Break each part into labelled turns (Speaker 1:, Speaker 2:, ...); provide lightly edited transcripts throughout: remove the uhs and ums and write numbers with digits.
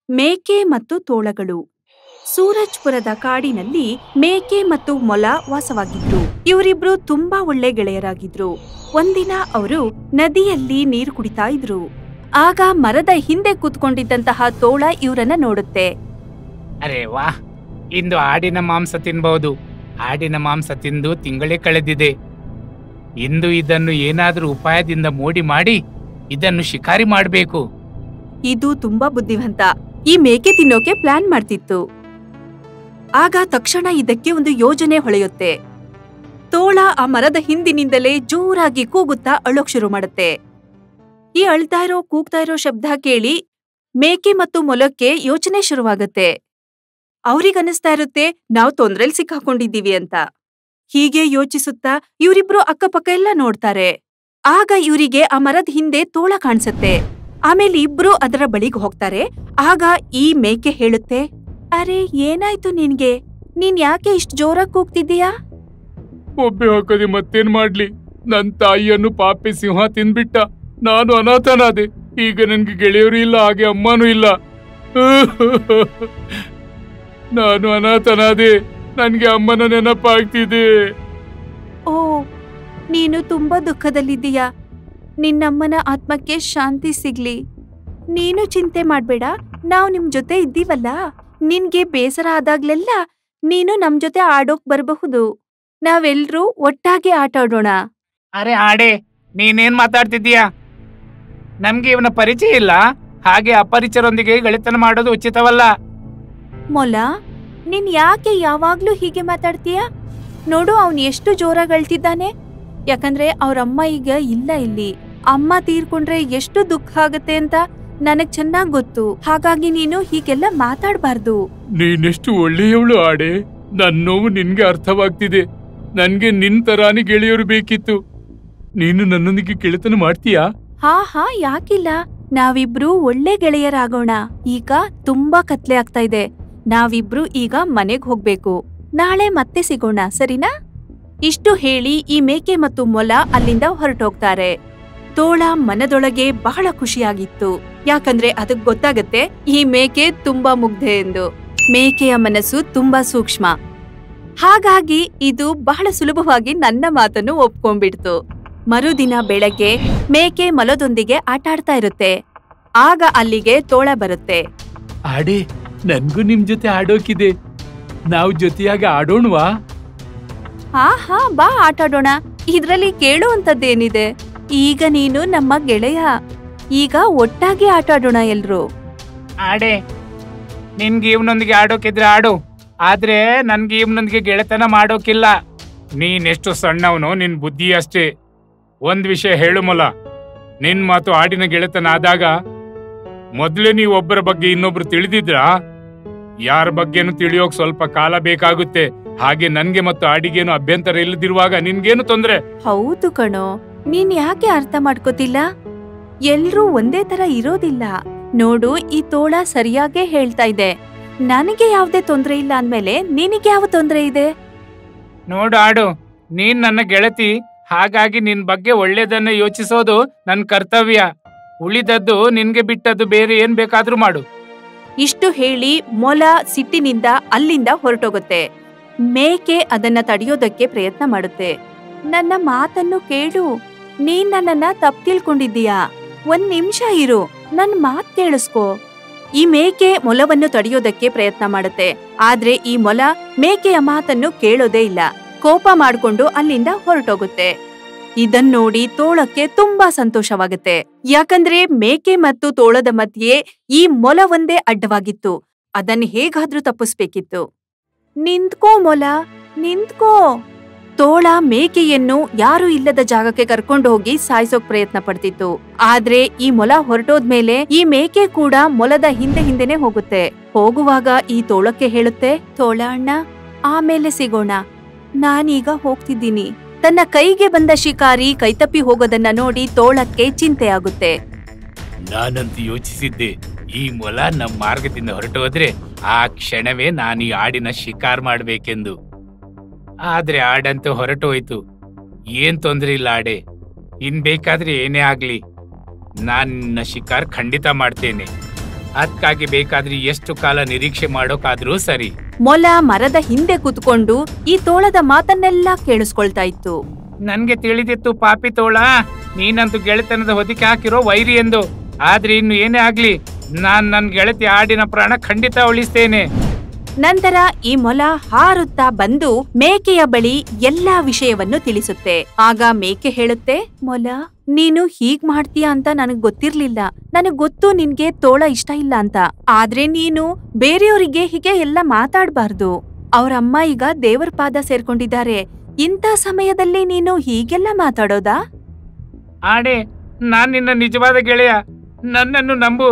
Speaker 1: ಮೇಕೆ ಮತ್ತು ತೋಳಗಳು. ಸೂರಜ್ಪುರದ ಕಾಡಿನಲ್ಲಿ ಮೇಕೆ ಮತ್ತು ಮೊಲ ವಾಸವಾಗಿದ್ರು. ಇವರಿಬ್ರು ತುಂಬಾ ಒಳ್ಳೆ ಗೆಳೆಯರಾಗಿದ್ರು. ಒಂದಿನ ಅವರು ನದಿಯಲ್ಲಿ ನೀರು ಕುಡಿತಾ ಇದ್ರು. ಆಗ ಮರದ ಹಿಂದೆ ಕೂತ್ಕೊಂಡಿದ್ದಂತಹ ತೋಳ ಇವರನ್ನ ನೋಡುತ್ತೆ.
Speaker 2: ಅರೆ ವಾ, ಇಂದು ಆಡಿನ ಮಾಂಸ ತಿನ್ಬಹುದು. ಆಡಿನ ಮಾಂಸ ತಿಂದು ತಿಂಗಳೇ ಕಳೆದಿದೆ. ಇಂದು ಇದನ್ನು ಏನಾದ್ರೂ ಉಪಾಯದಿಂದ ಮೋಡಿ ಮಾಡಿ ಇದನ್ನು ಶಿಕಾರಿ ಮಾಡಬೇಕು.
Speaker 1: ಇದು ತುಂಬಾ ಬುದ್ಧಿವಂತ. ಈ ಮೇಕೆ ತಿನ್ನೋಕೆ ಪ್ಲಾನ್ ಮಾಡ್ತಿತ್ತು. ಆಗ ತಕ್ಷಣ ಇದಕ್ಕೆ ಒಂದು ಯೋಜನೆ ಹೊಳೆಯುತ್ತೆ. ತೋಳ ಆ ಮರದ ಹಿಂದಿನಿಂದಲೇ ಜೋರಾಗಿ ಕೂಗುತ್ತಾ ಅಳೋಕ್ ಶುರು ಮಾಡುತ್ತೆ. ಈ ಅಳ್ತಾ ಇರೋ ಕೂಗ್ತಾ ಇರೋ ಶಬ್ದ ಕೇಳಿ ಮೇಕೆ ಮತ್ತು ಮೊಲಕ್ಕೆ ಯೋಚನೆ ಶುರುವಾಗತ್ತೆ. ಅವ್ರಿಗನ್ನಿಸ್ತಾ ಇರುತ್ತೆ ನಾವು ತೊಂದ್ರೆಲ್ ಸಿಕ್ಕಾಕೊಂಡಿದ್ದೀವಿ ಅಂತ. ಹೀಗೆ ಯೋಚಿಸುತ್ತಾ ಇವರಿಬ್ರು ಅಕ್ಕಪಕ್ಕ ಎಲ್ಲ ನೋಡ್ತಾರೆ. ಆಗ ಇವರಿಗೆ ಆ ಮರದ ಹಿಂದೆ ತೋಳ ಕಾಣಿಸುತ್ತೆ. ಆಮೇಲೆ ಇಬ್ರು ಅದರ ಬಳಿಗೆ ಹೋಗ್ತಾರೆ. ಆಗ ಈ ಮೇಕೆ ಹೇಳುತ್ತೆ, ಅರೆ ಏನಾಯ್ತು ನಿನ್ಗೆ? ನೀನ್ ಯಾಕೆ ಇಷ್ಟು ಜೋರಾಗಿ ಕೂಗ್ತಿದ್ದೀಯಾ?
Speaker 2: ಒಬ್ಬೆ ಹಾಕದೆ ಮತ್ತೇನ್ ಮಾಡ್ಲಿ? ನನ್ ತಾಯಿಯನ್ನು ಪಾಪಿ ಸಿಂಹ ತಿನ್ಬಿಟ್ಟ. ನಾನು ಅನಾಥನಾದೆ. ಈಗ ನನ್ಗೆ ಗೆಳೆಯರು ಇಲ್ಲ, ಹಾಗೆ ಅಮ್ಮನೂ ಇಲ್ಲ. ನಾನು ಅನಾಥನಾದೆ. ನನ್ಗೆ ಅಮ್ಮನ ನೆನಪಾಗ್ತಿದೆ.
Speaker 1: ಓ, ನೀನು ತುಂಬಾ ದುಃಖದಲ್ಲಿದ್ದೀಯಾ. ನಿನ್ನಮ್ಮನ ಆತ್ಮಕ್ಕೆ ಶಾಂತಿ ಸಿಗ್ಲಿ. ನೀನು ಚಿಂತೆ ಮಾಡ್ಬೇಡ, ನಾವು ನಿಮ್ ಜೊತೆ ಇದ್ದೀವಲ್ಲ. ನಿನ್ಗೆ ಬೇಸರ ಆದಾಗ್ಲೆಲ್ಲ ನೀನು ನಮ್ ಜೊತೆ ಆಡೋಕ್ ಬರಬಹುದು. ನಾವೆಲ್ರೂ ಒಟ್ಟಾಗಿ ಆಟ ಆಡೋಣ.
Speaker 2: ಅರೆ ಆಡೆ, ನೀನೇನ್ ಮಾತಾಡ್ತಿದ್ದೀಯಾ? ನಮ್ಗೆ ಇವನ ಪರಿಚಯ ಇಲ್ಲ. ಹಾಗೆ ಅಪರಿಚರೊಂದಿಗೆ ಗೆಳೆತನ ಮಾಡೋದು ಉಚಿತವಲ್ಲ.
Speaker 1: ಮೊಲ, ನೀನ್ ಯಾಕೆ ಯಾವಾಗ್ಲೂ ಹೀಗೆ ಮಾತಾಡ್ತೀಯ? ನೋಡು, ಅವನ್ ಎಷ್ಟು ಜೋರಾಗಿ ಅಳ್ತಿದ್ದಾನೆ. ಯಾಕಂದ್ರೆ ಅವ್ರಮ್ಮ ಈಗ ಇಲ್ಲ ಇಲ್ಲಿ. ಅಮ್ಮ ತೀರ್ಕೊಂಡ್ರೆ ಎಷ್ಟು ದುಃಖ ಆಗತ್ತೆ ಅಂತ ನನಗ್ ಚೆನ್ನಾಗ್ ಗೊತ್ತು. ಹಾಗಾಗಿ ನೀನು ಹೀಗೆಲ್ಲ ಮಾತಾಡ್ಬಾರ್ದು.
Speaker 2: ನೀನೆಷ್ಟು ಒಳ್ಳೆಯವಳು ಆಡೆ. ನನ್ ನೋವು ನಿನ್ಗೆ ಅರ್ಥವಾಗ್ತಿದೆ. ನನ್ಗೆ ನಿನ್ ತರಾನಿ ಗೆಳೆಯರು ಬೇಕಿತ್ತು. ನೀನು ನನ್ನೊಂದಿಗೆ ಗೆಳೆತನ ಮಾಡ್ತೀಯಾ?
Speaker 1: ಹಾ, ಯಾಕಿಲ್ಲ. ನಾವಿಬ್ರು ಒಳ್ಳೆ ಗೆಳೆಯರಾಗೋಣ. ಈಗ ತುಂಬಾ ಕತ್ಲೆ ಆಗ್ತಾ ಇದೆ. ನಾವಿಬ್ರು ಈಗ ಮನೆಗ್ ಹೋಗ್ಬೇಕು. ನಾಳೆ ಮತ್ತೆ ಸಿಗೋಣ, ಸರಿನಾ? ಇಷ್ಟು ಹೇಳಿ ಈ ಮೇಕೆ ಮತ್ತು ಮೊಲ ಅಲ್ಲಿಂದ ಹೊರಟೋಗ್ತಾರೆ. ತೋಳ ಮನದೊಳಗೆ ಬಹಳ ಖುಷಿಯಾಗಿತ್ತು. ಯಾಕಂದ್ರೆ ಅದಕ್ ಗೊತ್ತಾಗತ್ತೆ ಈ ಮೇಕೆ ತುಂಬಾ ಮುಗ್ಧೆ ಎಂದು. ಮೇಕೆಯ ಮನಸ್ಸು ತುಂಬಾ ಸೂಕ್ಷ್ಮ. ಹಾಗಾಗಿ ಇದು ಬಹಳ ಸುಲಭವಾಗಿ ನನ್ನ ಮಾತನ್ನು ಒಪ್ಕೊಂಡ್ಬಿಡ್ತು. ಮರುದಿನ ಬೆಳಗ್ಗೆ ಮೇಕೆ ಮೊಲದೊಂದಿಗೆ ಆಟಾಡ್ತಾ ಇರುತ್ತೆ. ಆಗ ಅಲ್ಲಿಗೆ ತೋಳ ಬರುತ್ತೆ.
Speaker 2: ಆಡೆ, ನನ್ಗೂ ನಿಮ್ ಜೊತೆ ಆಡೋಕಿದೆ. ನಾವು ಜೊತೆಯಾಗಿ ಆಡೋಣವಾ?
Speaker 1: ಹಾ, ಬಾ ಆಟಾಡೋಣ. ಇದ್ರಲ್ಲಿ ಕೇಳುವಂತದ್ದೇನಿದೆ? ಈಗ ನೀನು ನಮ್ಮ ಗೆಳೆಯ. ಈಗ ಒಟ್ಟಾಗಿ ಆಟಾಡೋಣ ಎಲ್ರು.
Speaker 2: ಆಡೆ, ನಿನ್ಗೆ ಇವನೊಂದಿಗೆ ಆಡೋಕಿದ್ರೆ ಆಡು. ಆದ್ರೆ ನನ್ಗೆ ಇವನೊಂದಿಗೆ ಗೆಳೆತನ ಮಾಡೋಕಿಲ್ಲ. ನೀನೆಷ್ಟು ಸಣ್ಣವನು, ನಿನ್ ಬುದ್ಧಿ ಅಷ್ಟೇ. ಒಂದ್ ವಿಷಯ ಹೇಳು ಮೊಲ, ನಿನ್ ಮಾತು ಆಡಿನ ಗೆಳೆತನ ಆದಾಗ ಮೊದ್ಲೇ ನೀವು ಒಬ್ಬರ ಬಗ್ಗೆ ಇನ್ನೊಬ್ರು ತಿಳಿದಿದ್ರಾ? ಯಾರ ಬಗ್ಗೆನು ತಿಳಿಯೋಕ್ ಸ್ವಲ್ಪ ಕಾಲ ಬೇಕಾಗುತ್ತೆ. ಹಾಗೆ ನನ್ಗೆ ಮತ್ತು ಆಡಿಗೇನು ಅಭ್ಯಂತರ ಇಲ್ಲದಿರುವಾಗ ನಿನ್ಗೇನು ತೊಂದ್ರೆ?
Speaker 1: ಹೌದು ಕಣೋ, ನೀನ್ ಯಾಕೆ ಅರ್ಥ ಮಾಡ್ಕೋತಿಲ್ಲ? ಎಲ್ರೂ ಒಂದೇ ತರ ಇರೋದಿಲ್ಲ. ನೋಡು, ಈ ತೋಳ ಸರಿಯಾಗೇ ಹೇಳ್ತಾ ಇದೆ. ನನಗೆ ಯಾವ್ದೇ ತೊಂದ್ರೆ ಇಲ್ಲ ಅಂದ್ಮೇಲೆ ನಿನಗೆ ಯಾವ ತೊಂದ್ರೆ ಇದೆ?
Speaker 2: ನೋಡು ಆಡು, ನೀನ್ ನನ್ನ ಗೆಳತಿ. ಹಾಗಾಗಿ ನಿನ್ ಬಗ್ಗೆ ಒಳ್ಳೇದನ್ನ ಯೋಚಿಸೋದು ನನ್ ಕರ್ತವ್ಯ. ಉಳಿದದ್ದು ನಿನ್ಗೆ ಬಿಟ್ಟದ್ದು. ಬೇರೆ ಏನ್ ಬೇಕಾದ್ರೂ ಮಾಡು.
Speaker 1: ಇಷ್ಟು ಹೇಳಿ ಮೊಲ ಸಿಟ್ಟಿನಿಂದ ಅಲ್ಲಿಂದ ಹೊರಟೋಗುತ್ತೆ. ಮೇಕೆ ಅದನ್ನ ತಡೆಯೋದಕ್ಕೆ ಪ್ರಯತ್ನ ಮಾಡುತ್ತೆ. ನನ್ನ ಮಾತನ್ನು ಕೇಳು. ನೀನ್ ನನ್ನನ್ನ ತಪ್ಪು ತಿಳ್ಕೊಂಡಿದ್ದೀಯಾ? ಒಂದ್ ನಿಮಿಷ ಇರು, ನನ್ ಮಾತ್ ಕೇಳಿಸ್ಕೋ. ಈ ಮೇಕೆ ಮೊಲವನ್ನು ತಡೆಯೋದಕ್ಕೆ ಪ್ರಯತ್ನ ಮಾಡುತ್ತೆ. ಆದ್ರೆ ಈ ಮೊಲ ಮೇಕೆಯ ಮಾತನ್ನು ಕೇಳೋದೇ ಇಲ್ಲ. ಕೋಪ ಮಾಡ್ಕೊಂಡು ಅಲ್ಲಿಂದ ಹೊರಟೋಗುತ್ತೆ. ಇದನ್ನೋಡಿ ತೋಳಕ್ಕೆ ತುಂಬಾ ಸಂತೋಷವಾಗುತ್ತೆ. ಯಾಕಂದ್ರೆ ಮೇಕೆ ಮತ್ತು ತೋಳದ ಮಧ್ಯೆ ಈ ಮೊಲ ಒಂದೇ ಅಡ್ಡವಾಗಿತ್ತು. ಅದನ್ನ ಹೇಗಾದ್ರೂ ತಪ್ಪಿಸ್ಬೇಕಿತ್ತು. ನಿಂತ್ಕೋ ಮೊಲ, ನಿಂತ್ಕೋ. ತೋಳ ಮೇಕೆಯನ್ನು ಯಾರು ಇಲ್ಲದ ಜಾಗಕ್ಕೆ ಕರ್ಕೊಂಡು ಹೋಗಿ ಸಾಯಿಸೋಕ್ ಪ್ರಯತ್ನ ಪಡ್ತಿತ್ತು. ಆದ್ರೆ ಈ ಮೊಲ ಹೊರಟೋದ್ಮೇಲೆ ಈ ಮೇಕೆ ಕೂಡ ಮೊಲದ ಹಿಂದೆನೆ ಹೋಗುತ್ತೆ. ಹೋಗುವಾಗ ಈ ತೋಳಕ್ಕೆ ಹೇಳುತ್ತೆ, ತೋಳ ಅಣ್ಣ, ಆಮೇಲೆ ಸಿಗೋಣ. ನಾನೀಗ ಹೋಗ್ತಿದ್ದೀನಿ. ತನ್ನ ಕೈಗೆ ಬಂದ ಶಿಕಾರಿ ಕೈತಪ್ಪಿ ಹೋಗೋದನ್ನ ನೋಡಿ ತೋಳಕ್ಕೆ ಚಿಂತೆ ಆಗುತ್ತೆ.
Speaker 2: ನಾನಂತೂ ಯೋಚಿಸಿದ್ದೆ, ಈ ಮೊಲ ನಮ್ಮ ಮಾರ್ಗದಿಂದ ಹೊರಟೋದ್ರೆ ಆ ಕ್ಷಣವೇ ನಾನು ಈ ಆಡಿನ ಶಿಕಾರ್ ಮಾಡ್ಬೇಕೆಂದು. ಆದ್ರೆ ಆಡಂತೂ ಹೊರಟೋಯ್ತು. ಏನ್ ತೊಂದ್ರೆ ಇಲ್ಲ ಆಡೆ. ಇನ್ ಬೇಕಾದ್ರೆ ಏನೇ ಆಗ್ಲಿ, ನಾನ್ ನಿನ್ನ ಶಿಕಾರ್ ಖಂಡಿತ ಮಾಡ್ತೇನೆ. ಅದಕ್ಕಾಗಿ ಬೇಕಾದ್ರೆ ಎಷ್ಟು ಕಾಲ ನಿರೀಕ್ಷೆ ಮಾಡೋಕಾದ್ರೂ ಸರಿ.
Speaker 1: ಮೊಲ ಮರದ ಹಿಂದೆ ಕೂತ್ಕೊಂಡು ಈ ತೋಳದ ಮಾತನ್ನೆಲ್ಲ ಕೇಳಿಸ್ಕೊಳ್ತಾ ಇತ್ತು.
Speaker 2: ನನ್ಗೆ ತಿಳಿದಿತ್ತು ಪಾಪಿ ತೋಳ, ನೀನಂತೂ ಗೆಳೆತನದ ಹೊದಿಕೆ ಹಾಕಿರೋ ವೈರಿ ಎಂದು. ಆದ್ರೆ ಇನ್ನು ಏನೇ ಆಗ್ಲಿ, ನಾನ್ ನನ್ ಗೆಳತಿ ಆಡಿನ ಪ್ರಾಣ ಖಂಡಿತ ಉಳಿಸ್ತೇನೆ.
Speaker 1: ನಂತರ ಈ ಮೊಲ ಹಾರುತ್ತಾ ಬಂದು ಮೇಕೆಯ ಬಳಿ ಎಲ್ಲಾ ವಿಷಯವನ್ನು ತಿಳಿಸುತ್ತೆ. ಆಗ ಮೇಕೆ ಹೇಳುತ್ತೆ, ಮೊಲ, ನೀನು ಹೀಗ್ ಮಾಡ್ತೀಯ ಅಂತ ನನಗ್ ಗೊತ್ತಿರ್ಲಿಲ್ಲ. ನನಗ್ ಗೊತ್ತು ನಿನ್ಗೆ ತೋಳ ಇಷ್ಟ ಇಲ್ಲ ಅಂತ. ಆದ್ರೆ ನೀನು ಬೇರೆಯವರಿಗೆ ಹೀಗೆ ಎಲ್ಲ ಮಾತಾಡ್ಬಾರ್ದು. ಅವ್ರಮ್ಮ ಈಗ ದೇವರ ಪಾದ ಸೇರ್ಕೊಂಡಿದ್ದಾರೆ. ಇಂಥ ಸಮಯದಲ್ಲಿ ನೀನು ಹೀಗೆಲ್ಲ ಮಾತಾಡೋದಾ?
Speaker 2: ಆಡೆ, ನಾನ್ ನಿನ್ನ ನಿಜವಾದ ಗೆಳೆಯ. ನನ್ನನ್ನು ನಂಬು.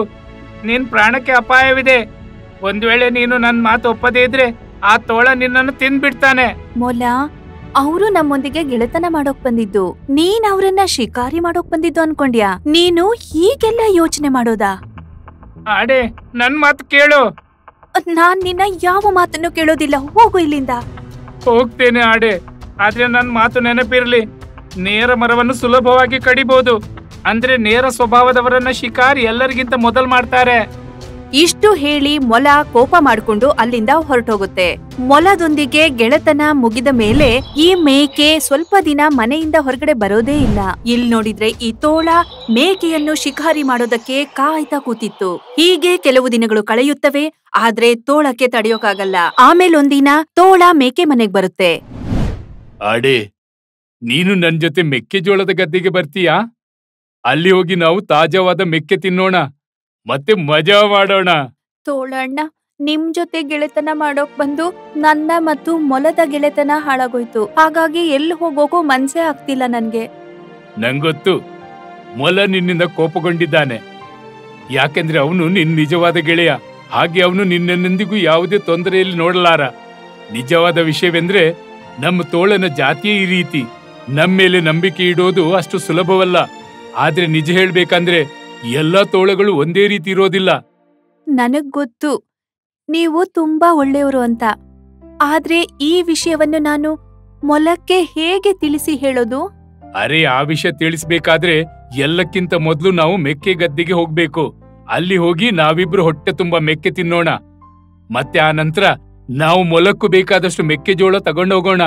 Speaker 2: ನಿನ್ ಪ್ರಾಣಕ್ಕೆ ಅಪಾಯವಿದೆ. ಒಂದ್ ವೇಳೆ ನೀನು ನನ್ ಮಾತು ಒಪ್ಪದೇ ಇದ್ರೆ ಆ ತೋಳ ನಿನ್ನನ್ನು ತಿಂದ್ಬಿಡ್ತಾನೆ.
Speaker 1: ಮೊಲ, ಅವರು ನಮ್ಮೊಂದಿಗೆ ಗೆಳೆತನ ಮಾಡೋಕ್ ಬಂದಿದ್ದು. ನೀನ್ ಅವ್ರನ್ನ ಶಿಕಾರಿ ಮಾಡೋಕ್ ಬಂದಿದ್ದು ಅನ್ಕೊಂಡ್ಯಾ? ನೀನು ಹೀಗೆಲ್ಲ ಯೋಚನೆ ಮಾಡೋದಾ?
Speaker 2: ಆಡೆ, ನನ್ ಮಾತು ಕೇಳು.
Speaker 1: ನಾನ್ ನಿನ್ನ ಯಾವ ಮಾತನ್ನು ಕೇಳೋದಿಲ್ಲ. ಹೋಗು ಇಲ್ಲಿಂದ.
Speaker 2: ಹೋಗ್ತೇನೆ ಆಡೆ, ಆದ್ರೆ ನನ್ ಮಾತು ನೆನಪಿರ್ಲಿ. ನೇರ ಮರವನ್ನು ಸುಲಭವಾಗಿ ಕಡಿಬಹುದು. ಅಂದ್ರೆ ನೇರ ಸ್ವಭಾವದವರನ್ನ ಶಿಕಾರಿ ಎಲ್ಲರಿಗಿಂತ ಮೊದಲ್ ಮಾಡ್ತಾರೆ.
Speaker 1: ಇಷ್ಟು ಹೇಳಿ ಮೊಲ ಕೋಪ ಮಾಡ್ಕೊಂಡು ಅಲ್ಲಿಂದ ಹೊರಟೋಗುತ್ತೆ. ಮೊಲದೊಂದಿಗೆ ಗೆಳೆತನ ಮುಗಿದ ಮೇಲೆ ಈ ಮೇಕೆ ಸ್ವಲ್ಪ ದಿನ ಮನೆಯಿಂದ ಹೊರಗಡೆ ಬರೋದೇ ಇಲ್ಲ. ಇಲ್ಲಿ ನೋಡಿದ್ರೆ ಈ ತೋಳ ಮೇಕೆಯನ್ನು ಶಿಕಾರಿ ಮಾಡೋದಕ್ಕೆ ಕಾಯ್ತಾ ಕೂತಿತ್ತು. ಹೀಗೆ ಕೆಲವು ದಿನಗಳು ಕಳೆಯುತ್ತವೆ. ಆದ್ರೆ ತೋಳಕ್ಕೆ ತಡೆಯೋಕಾಗಲ್ಲ. ಆಮೇಲೆ ಒಂದಿನ ತೋಳ ಮೇಕೆ ಮನೆಗ್ ಬರುತ್ತೆ.
Speaker 2: ಆಡೆ, ನೀನು ನನ್ ಜೊತೆ ಮೆಕ್ಕೆಜೋಳದ ಗದ್ದೆಗೆ ಬರ್ತೀಯಾ? ಅಲ್ಲಿ ಹೋಗಿ ನಾವು ತಾಜಾವಾದ ಮೆಕ್ಕೆ ತಿನ್ನೋಣ, ಮತ್ತೆ ಮಜಾ ಮಾಡೋಣ.
Speaker 1: ತೋಳಣ್ಣ, ನಿಮ್ ಜೊತೆ ಗೆಳೆತನ ಮಾಡೋಕ್ ಬಂದು ನನ್ನ ಮತ್ತು ಮೊಲದ ಗೆಳೆತನ ಹಾಳಾಗೋಯ್ತು. ಹಾಗಾಗಿ ಎಲ್ಲಿ ಹೋಗೋಕೂ ಮನ್ಸೇ ಆಗ್ತಿಲ್ಲ ನನ್ಗೆ.
Speaker 2: ನಂಗೊತ್ತು, ಮೊಲ ನಿನ್ನಿಂದ ಕೋಪಗೊಂಡಿದ್ದಾನೆ. ಯಾಕೆಂದ್ರೆ ಅವನು ನಿನ್ ನಿಜವಾದ ಗೆಳೆಯ. ಹಾಗೆ ಅವನು ನಿನ್ನೆಂದಿಗೂ ಯಾವುದೇ ತೊಂದರೆಯಲ್ಲಿ ನೋಡಲಾರ. ನಿಜವಾದ ವಿಷಯವೆಂದ್ರೆ ನಮ್ಮ ತೋಳನ ಜಾತಿಯೇ ಈ ರೀತಿ. ನಮ್ಮೇಲೆ ನಂಬಿಕೆ ಇಡೋದು ಅಷ್ಟು ಸುಲಭವಲ್ಲ. ಆದ್ರೆ ನಿಜ ಹೇಳ್ಬೇಕಂದ್ರೆ ಎಲ್ಲಾ ತೋಳಗಳು ಒಂದೇ ರೀತಿ ಇರೋದಿಲ್ಲ.
Speaker 1: ನನಗ್ ಗೊತ್ತು ನೀವು ತುಂಬಾ ಒಳ್ಳೆಯವರು ಅಂತ. ಆದ್ರೆ ಈ ವಿಷಯವನ್ನು ನಾನು ಮೊಲಕ್ಕೆ ಹೇಗೆ ತಿಳಿಸಿ ಹೇಳೋದು?
Speaker 2: ಅರೆ, ಆ ವಿಷಯ ತಿಳಿಸ್ಬೇಕಾದ್ರೆ ಎಲ್ಲಕ್ಕಿಂತ ಮೊದಲು ನಾವು ಮೆಕ್ಕೆ ಗದ್ದೆಗೆ ಹೋಗ್ಬೇಕು. ಅಲ್ಲಿ ಹೋಗಿ ನಾವಿಬ್ರು ಹೊಟ್ಟೆ ತುಂಬಾ ಮೆಕ್ಕೆ ತಿನ್ನೋಣ. ಮತ್ತೆ ಆ ನಂತರ ನಾವು ಮೊಲಕ್ಕೂ ಬೇಕಾದಷ್ಟು ಮೆಕ್ಕೆಜೋಳ ತಗೊಂಡೋಗೋಣ.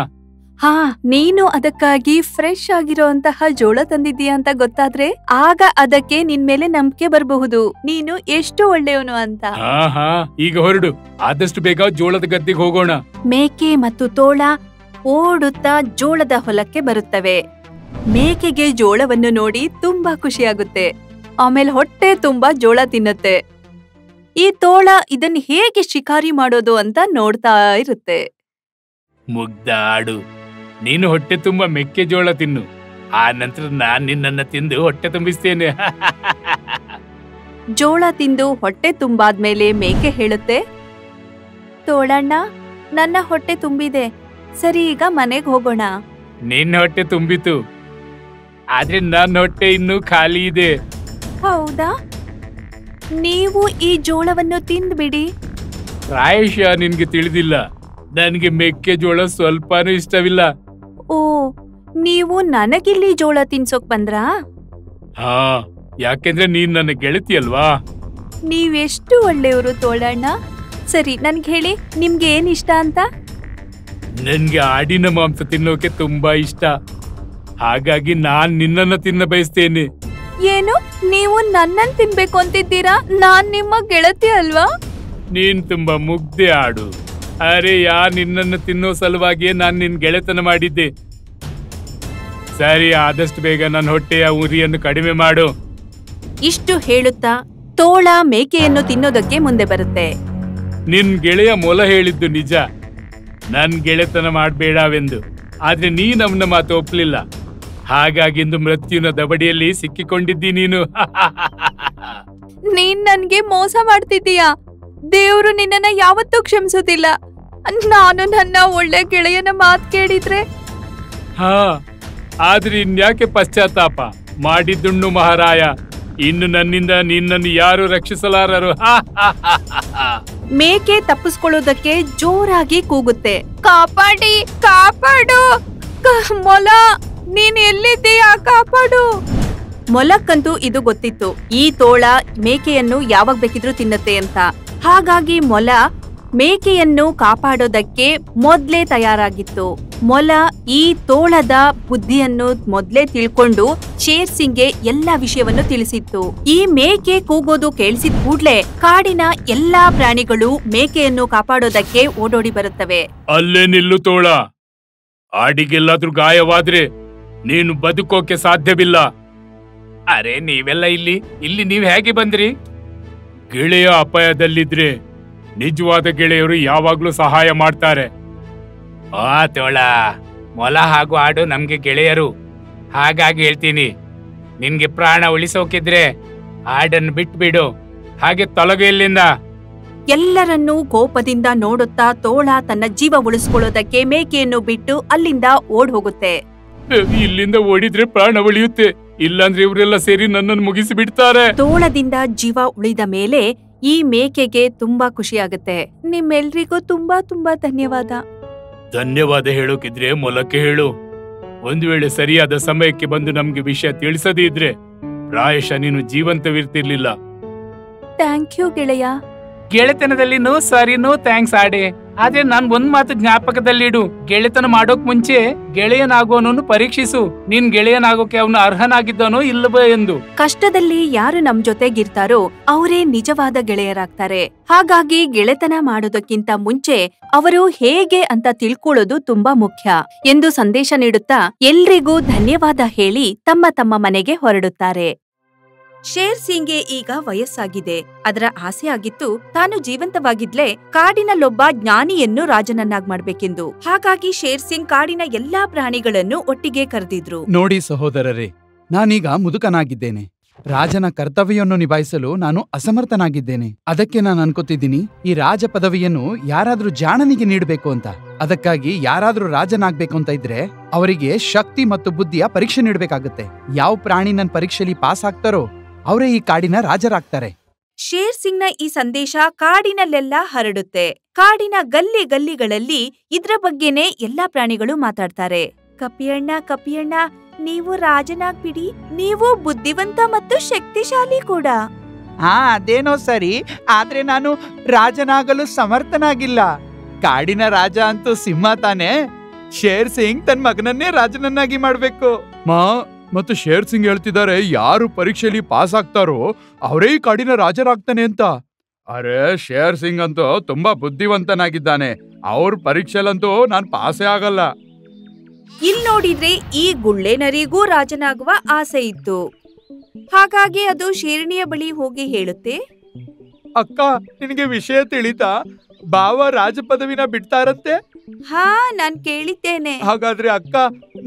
Speaker 1: ಹಾ, ನೀನು ಅದಕ್ಕಾಗಿ ಫ್ರೆಶ್ ಆಗಿರೋಂತಹ ಜೋಳ ತಂದಿದ್ದೀಯ ಅಂತ ಗೊತ್ತಾದ್ರೆ ಆಗ ಅದಕ್ಕೆ ನಿನ್ ಮೇಲೆ ನಂಬಿಕೆ ಬರಬಹುದು, ನೀನು ಎಷ್ಟು ಒಳ್ಳೆಯವನು ಅಂತ.
Speaker 2: ಹಾ, ಈಗ ಹೊರಡು. ಆದಷ್ಟು ಬೇಗ ಜೋಳದ ಗದ್ದೆಗೆ ಹೋಗೋಣ.
Speaker 1: ಮೇಕೆ ಮತ್ತು ತೋಳ ಓಡುತ್ತಾ ಜೋಳದ ಹೊಲಕ್ಕೆ ಬರುತ್ತವೆ. ಮೇಕೆಗೆ ಜೋಳವನ್ನು ನೋಡಿ ತುಂಬಾ ಖುಷಿಯಾಗುತ್ತೆ. ಆಮೇಲೆ ಹೊಟ್ಟೆ ತುಂಬಾ ಜೋಳ ತಿನ್ನುತ್ತೆ. ಈ ತೋಳ ಇದನ್ನ ಹೇಗೆ ಶಿಕಾರಿ ಮಾಡೋದು ಅಂತ ನೋಡ್ತಾ ಇರುತ್ತೆ.
Speaker 2: ಮುಗ್ಧ ಆಡು, ನೀನು ಹೊಟ್ಟೆ ತುಂಬಾ ಮೆಕ್ಕೆಜೋಳ ತಿನ್ನು. ಆ ನಂತರ ನಾನ್ ನಿನ್ನನ್ನ ತಿಂದು ಹೊಟ್ಟೆ ತುಂಬಿಸ್ತೇನೆ.
Speaker 1: ಜೋಳ ತಿಂದು ಹೊಟ್ಟೆ ತುಂಬಾದ್ಮೇಲೆ ಮೇಕೆ ಹೇಳುತ್ತೆ, ತೋಳಣ್ಣ, ನನ್ನ ಹೊಟ್ಟೆ ತುಂಬಿದೆ. ಸರಿ, ಈಗ ಮನೆಗ್ ಹೋಗೋಣ.
Speaker 2: ನಿನ್ನ ಹೊಟ್ಟೆ ತುಂಬಿತು, ಆದ್ರೆ ನನ್ನ ಹೊಟ್ಟೆ ಇನ್ನೂ ಖಾಲಿ ಇದೆ.
Speaker 1: ಹೌದಾ? ನೀವು ಈ ಜೋಳವನ್ನು ತಿಂದ್ಬಿಡಿ.
Speaker 2: ಪ್ರಾಯಶಃ ನಿನ್ಗೆ ತಿಳಿದಿಲ್ಲ, ನನ್ಗೆ ಮೆಕ್ಕೆಜೋಳ ಸ್ವಲ್ಪನೂ ಇಷ್ಟವಿಲ್ಲ.
Speaker 1: ಓ, ನೀವು ನನಗಿಲ್ಲಿ ಜೋಳ ತಿನ್ಸೋಕ್ ಬಂದ್ರಾ?
Speaker 2: ಹಾ, ಯಾಕೆಂದ್ರೆ ನೀನ್ ನನ್ನ ಗೆಳತಿ ಅಲ್ವಾ.
Speaker 1: ನೀವೆಷ್ಟು ಒಳ್ಳೆಯವರು ತೋಳಣ್ಣ. ಸರಿ, ನನ್ಗೆ ಹೇಳಿ, ನಿಮ್ಗೆ ಏನ್ ಇಷ್ಟ ಅಂತ?
Speaker 2: ನನ್ಗೆ ಆಡಿನ ಮಾಂಸ ತಿನ್ನೋಕೆ ತುಂಬಾ ಇಷ್ಟ. ಹಾಗಾಗಿ ನಾನ್ ನಿನ್ನನ್ನ ತಿನ್ನ ಬಯಸ್ತೇನೆ.
Speaker 1: ಏನು, ನೀವು ನನ್ನನ್ ತಿನ್ಬೇಕು ಅಂತಿದ್ದೀರಾ? ನಾನ್ ನಿಮ್ಮ ಗೆಳತಿ ಅಲ್ವಾ?
Speaker 2: ನೀನ್ ತುಂಬಾ ಮುಗ್ಧೆ ಆಡು. ಅರೆ, ನಿನ್ನನ್ನು ತಿನ್ನೋ ಸಲುವಾಗಿಯೇ ನಾನ್ ನಿನ್ ಗೆಳೆತನ ಮಾಡಿದ್ದೆ. ಸರಿ, ಆದಷ್ಟು ಬೇಗ ನನ್ನ ಹೊಟ್ಟೆಯ ಉರಿಯನ್ನು ಕಡಿಮೆ ಮಾಡು.
Speaker 1: ಇಷ್ಟು ಹೇಳುತ್ತಾ ತೋಳ ಮೇಕೆಯನ್ನು ತಿನ್ನೋದಕ್ಕೆ ಮುಂದೆ ಬರುತ್ತೆ.
Speaker 2: ನಿನ್ ಗೆಳೆಯ ಮೊಲ ಹೇಳಿದ್ದು ನಿಜ, ನನ್ ಗೆಳೆತನ ಮಾಡ್ಬೇಡವೆಂದು. ಆದ್ರೆ ನೀನ್ ಅವನ ಮಾತು ಒಪ್ಲಿಲ್ಲ. ಹಾಗಾಗಿಂದು ಮೃತ್ಯುನ ದಬಡಿಯಲ್ಲಿ ಸಿಕ್ಕಿಕೊಂಡಿದ್ದಿ ನೀನು.
Speaker 1: ನೀನ್ ನನ್ಗೆ ಮೋಸ ಮಾಡ್ತಿದ್ದೀಯಾ? ದೇವ್ರು ನಿನ್ನನ್ನ ಯಾವತ್ತೂ ಕ್ಷಮಿಸೋದಿಲ್ಲ. ನಾನು ನನ್ನ ಒಳ್ಳೆ ಗೆಳೆಯನ ಮಾತ್ ಕೇಳಿದ್ರೆ.
Speaker 2: ಹಾ, ಆದ್ರೆ ಇನ್ಯಾಕೆ ಪಶ್ಚಾತ್ತಾಪ? ಮಾಡಿದ್ದುಣ್ಣು ಮಹಾರಾಯ. ಇನ್ನು ನನ್ನಿಂದ ನಿನ್ನನ್ನು ಯಾರು ರಕ್ಷಿಸಲಾರರು.
Speaker 1: ಮೇಕೆ ತಪ್ಪಿಸ್ಕೊಳ್ಳೋದಕ್ಕೆ ಜೋರಾಗಿ ಕೂಗುತ್ತೆ, ಕಾಪಾಡಿ, ಕಾಪಾಡು, ಮೊಲ, ನೀನ್ ಎಲ್ಲಿದ್ದೀಯಾ? ಕಾಪಾಡು. ಮೊಲಕ್ಕಂತೂ ಇದು ಗೊತ್ತಿತ್ತು, ಈ ತೋಳ ಮೇಕೆಯನ್ನು ಯಾವಾಗ ಬೇಕಿದ್ರೂ ತಿನ್ನತ್ತೆ ಅಂತ. ಹಾಗಾಗಿ ಮೊಲ ಮೇಕೆಯನ್ನು ಕಾಪಾಡೋದಕ್ಕೆ ಮೊದ್ಲೇ ತಯಾರಾಗಿತ್ತು. ಮೊಲ ಈ ತೋಳದ ಬುದ್ಧಿಯನ್ನು ಮೊದ್ಲೇ ತಿಳ್ಕೊಂಡು ಶೇರ್ ಸಿಂಗ್ಗೆ ಎಲ್ಲಾ ವಿಷಯವನ್ನು ತಿಳಿಸಿತ್ತು. ಈ ಮೇಕೆ ಕೂಗೋದು ಕೇಳಿಸಿದ ಕೂಡ್ಲೆ ಕಾಡಿನ ಎಲ್ಲಾ ಪ್ರಾಣಿಗಳು ಮೇಕೆಯನ್ನು ಕಾಪಾಡೋದಕ್ಕೆ ಓಡೋಡಿ ಬರುತ್ತವೆ.
Speaker 2: ಅಲ್ಲೇ ನಿಲ್ಲು ತೋಳ, ಆಡಿಗೆಲ್ಲಾದ್ರೂ ಗಾಯವಾದ್ರೆ ನೀನು ಬದುಕೋಕೆ ಸಾಧ್ಯವಿಲ್ಲ. ಅರೆ ನೀವೆಲ್ಲ ಇಲ್ಲಿ ನೀವ್ ಹೇಗೆ ಬಂದ್ರಿ? ಗೆಳೆಯ ಅಪಾಯದಲ್ಲಿದ್ರೆ ನಿಜವಾದ ಗೆಳೆಯರು ಯಾವಾಗ್ಲೂ ಸಹಾಯ ಮಾಡ್ತಾರೆ. ಆ ತೋಳ, ಮೊಲ ಹಾಗೂ ಆಡು ನಮ್ಗೆ ಗೆಳೆಯರು. ಹಾಗಾಗಿ ಹೇಳ್ತೀನಿ, ನಿನ್ಗೆ ಪ್ರಾಣ ಉಳಿಸೋಕಿದ್ರೆ ಆಡನ್ನು ಬಿಟ್ಬಿಡು. ಹಾಗೆ ತೊಲಗು ಇಲ್ಲಿಂದ.
Speaker 1: ಎಲ್ಲರನ್ನೂ ಕೋಪದಿಂದ ನೋಡುತ್ತಾ ತೋಳ ತನ್ನ ಜೀವ ಉಳಿಸ್ಕೊಳ್ಳೋದಕ್ಕೆ ಮೇಕೆಯನ್ನು ಬಿಟ್ಟು ಅಲ್ಲಿಂದ ಓಡ್ ಹೋಗುತ್ತೆ.
Speaker 2: ಇಲ್ಲಿಂದ ಓಡಿದ್ರೆ ಪ್ರಾಣ ಉಳಿಯುತ್ತೆ, ಇಲ್ಲಾಂದ್ರೆ ಇವರೆಲ್ಲ ಸೇರಿ ನನ್ನನ್ನು ಮುಗಿಸಿ ಬಿಡ್ತಾರೆ.
Speaker 1: ತೋಳದಿಂದ ಜೀವ ಉಳಿದ ಮೇಲೆ ಈ ಮೇಕೆಗೆ ತುಂಬಾ ಖುಷಿಯಾಗುತ್ತೆ. ನಿಮ್ಮೆಲ್ರಿಗೂ ತುಂಬಾ ತುಂಬಾ ಧನ್ಯವಾದ.
Speaker 2: ಧನ್ಯವಾದ ಹೇಳೋಕಿದ್ರೆ ಮೊಲಕ್ಕೆ ಹೇಳು. ಒಂದು ವೇಳೆ ಸರಿಯಾದ ಸಮಯಕ್ಕೆ ಬಂದು ನಮ್ಗೆ ವಿಷಯ ತಿಳಿಸದೇ ಇದ್ರೆ ಪ್ರಾಯಶಃ ನೀನು ಜೀವಂತವಿರ್ತಿರ್ಲಿಲ್ಲ.
Speaker 1: ಥ್ಯಾಂಕ್ ಯು ಗೆಳೆಯ.
Speaker 2: ಗೆಳೆತನದಲ್ಲಿ ನೋ ಸಾರಿ ನೋ ಥ್ಯಾಂಕ್ಸ್ ಆಡೆ. ಆದ್ರೆ ನಾನ್ ಒಂದ್ ಮಾತು ಜ್ಞಾಪಕದಲ್ಲಿಡು, ಗೆಳೆತನ ಮಾಡೋಕ್ ಮುಂಚೆ ಗೆಳೆಯನಾಗೋನನ್ನು ಪರೀಕ್ಷಿಸು. ನೀನ್ ಗೆಳೆಯನಾಗೋಕೆ ಅವನು ಅರ್ಹನಾಗಿದ್ದಾನೋ ಇಲ್ಲವೋ ಎಂದು.
Speaker 1: ಕಷ್ಟದಲ್ಲಿ ಯಾರು ನಮ್ ಜೊತೆಗಿರ್ತಾರೋ ಅವರೇ ನಿಜವಾದ ಗೆಳೆಯರಾಗ್ತಾರೆ. ಹಾಗಾಗಿ ಗೆಳೆತನ ಮಾಡೋದಕ್ಕಿಂತ ಮುಂಚೆ ಅವರು ಹೇಗೆ ಅಂತ ತಿಳ್ಕೊಳ್ಳೋದು ತುಂಬಾ ಮುಖ್ಯ ಎಂದು ಸಂದೇಶ ನೀಡುತ್ತಾ ಎಲ್ರಿಗೂ ಧನ್ಯವಾದ ಹೇಳಿ ತಮ್ಮ ತಮ್ಮ ಮನೆಗೆ ಹೊರಡುತ್ತಾರೆ. ಶೇರ್ ಸಿಂಗ್ಗೆ ಈಗ ವಯಸ್ಸಾಗಿದೆ. ಅದರ ಆಸೆ ಆಗಿತ್ತು ತಾನು ಜೀವಂತವಾಗಿದ್ಲೆ ಕಾಡಿನಲ್ಲೊಬ್ಬ ಜ್ಞಾನಿಯನ್ನು ರಾಜನನ್ನಾಗ್ ಮಾಡ್ಬೇಕೆಂದು. ಹಾಗಾಗಿ ಶೇರ್ ಸಿಂಗ್ ಕಾಡಿನ ಎಲ್ಲಾ ಪ್ರಾಣಿಗಳನ್ನು ಒಟ್ಟಿಗೆ ಕರೆದಿದ್ರು.
Speaker 3: ನೋಡಿ ಸಹೋದರರೇ, ನಾನೀಗ ಮುದುಕನಾಗಿದ್ದೇನೆ. ರಾಜನ ಕರ್ತವ್ಯವನ್ನು ನಿಭಾಯಿಸಲು ನಾನು ಅಸಮರ್ಥನಾಗಿದ್ದೇನೆ. ಅದಕ್ಕೆ ನಾನು ಅನ್ಕೋತಿದ್ದೀನಿ, ಈ ರಾಜ ಪದವಿಯನ್ನು ಯಾರಾದ್ರೂ ಜಾಣನಿಗೆ ನೀಡಬೇಕು ಅಂತ. ಅದಕ್ಕಾಗಿ ಯಾರಾದ್ರೂ ರಾಜನಾಗ್ಬೇಕು ಅಂತ ಇದ್ರೆ ಅವರಿಗೆ ಶಕ್ತಿ ಮತ್ತು ಬುದ್ಧಿಯ ಪರೀಕ್ಷೆ ನೀಡಬೇಕಾಗತ್ತೆ. ಯಾವ ಪ್ರಾಣಿ ನನ್ನ ಪರೀಕ್ಷೆಯಲ್ಲಿ ಪಾಸ್ ಆಗ್ತಾರೋ ಅವರೇ ಈ ಕಾಡಿನ ರಾಜರಾಗ್ತಾರೆ.
Speaker 1: ಶೇರ್ ಸಿಂಗ್ನ ಈ ಸಂದೇಶ ಕಾಡಿನಲ್ಲೆಲ್ಲ ಹರಡುತ್ತೆ. ಕಾಡಿನ ಗಲ್ಲಿ ಗಲ್ಲಿಗಳಲ್ಲಿ ಇದ್ರ ಬಗ್ಗೆನೇ ಎಲ್ಲಾ ಪ್ರಾಣಿಗಳು ಮಾತಾಡ್ತಾರೆ. ಕಪಿಯಣ್ಣ ಕಪಿಯಣ್ಣ, ನೀವು ರಾಜನಾಗ್ಬಿಡಿ. ನೀವು ಬುದ್ಧಿವಂತ ಮತ್ತು ಶಕ್ತಿಶಾಲಿ ಕೂಡ.
Speaker 3: ಅದೇನೋ ಸರಿ, ಆದ್ರೆ ನಾನು ರಾಜನಾಗಲು ಸಮರ್ಥನಾಗಿಲ್ಲ. ಕಾಡಿನ ರಾಜ ಅಂತೂ ಸಿಂಹ ತಾನೆ. ಶೇರ್ ಸಿಂಗ್ ತನ್ನ ಮಗನನ್ನೇ ರಾಜನನ್ನಾಗಿ ಮಾಡ್ಬೇಕು. ಮತ್ತು ಶೇರ್ ಸಿಂಗ್ ಹೇಳ್ತಿದ್ದಾರೆ, ಯಾರು ಪರೀಕ್ಷೆಯಲ್ಲಿ ಪಾಸ್ ಆಗ್ತಾರೋ ಅವರೇ ಈ ಕಾಡಿನ ರಾಜರಾಗ್ತಾನೆ ಅಂತ. ಅರೆ, ಶೇರ್ ಸಿಂಗ್ ಅಂತೂ ತುಂಬಾ ಬುದ್ಧಿವಂತನಾಗಿದ್ದಾನೆ. ಅವ್ರ ಪರೀಕ್ಷೆಲಂತೂ ನಾನ್ ಪಾಸೇ ಆಗಲ್ಲ.
Speaker 1: ಇಲ್ ನೋಡಿದ್ರೆ ಈ ಗುಳ್ಳೆನರಿಗೂ ರಾಜನಾಗುವ ಆಸೆ ಇತ್ತು. ಹಾಗಾಗಿ ಅದು ಶೇರ್ಣಿಯ ಬಳಿ ಹೋಗಿ ಹೇಳುತ್ತೆ,
Speaker 3: ಅಕ್ಕ, ನಿನಗೆ ವಿಷಯ ತಿಳಿತಾ? ಬಾವ ರಾಜ ಪದವಿನ ಬಿಡ್ತಾರಂತೆ.
Speaker 1: ಹಾ, ನಾನ್ ಕೇಳಿದ್ದೇನೆ.
Speaker 3: ಹಾಗಾದ್ರೆ ಅಕ್ಕ,